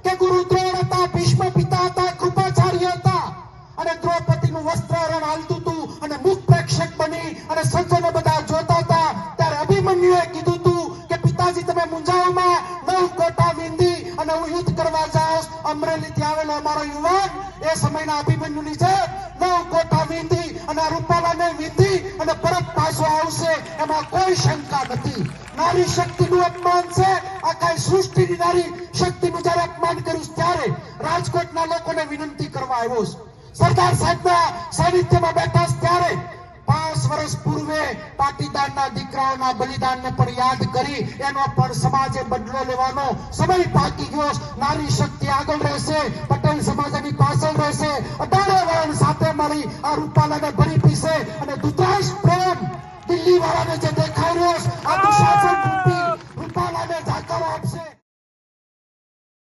કે ગુરુ દ્રોણ હતા, ભીષ્મ પિતા હતા, કૃપાચાર્ય હતા, અને દ્રૌપદીનું વસ્ત્રહરણ હાલતું હતું અને મુખ પ્રેક્ષક બની અને સજ્જનો બધા જોતા હતા. ત્યારે અભિમન્યુએ કીધું હતું કે પિતાજી તમે મુંજાઓમાં 9 કોઠા વીંધી અને હું યુદ્ધ કરવા જાઉં. અમરેલીથી આવેલો અમારો યુવાન એ સમયના અભિમન્યુની છે 9 કોઠા વીંધી અને રૂપાલાને વીંધી અને પરત પાછો આવશે, એમાં કોઈ શંકા નથી. નારી શક્તિનું અપમાન છે. આખા સૃષ્ટિની નારી શક્તિનું જ્યારે અપમાન કર્યું ત્યારે રાજકોટના લોકોને વિનંતી કરવા આવ્યો છું. સરદાર સાહેબના સાનિધ્યમાં બેઠા ત્યારે 5 વર્ષ પૂર્વે પાટીદારના દીકરાઓના બલિદાનને પણ યાદ કરી એનો પણ સમાજે બદલો લેવાનો સમય પાકી ગયો. નારી શક્તિ આગળ રહેશે, પટેલ સમાજ એની પાછળ રહેશે. 18 વર્ણ સાથે મળી આ રૂપાલાને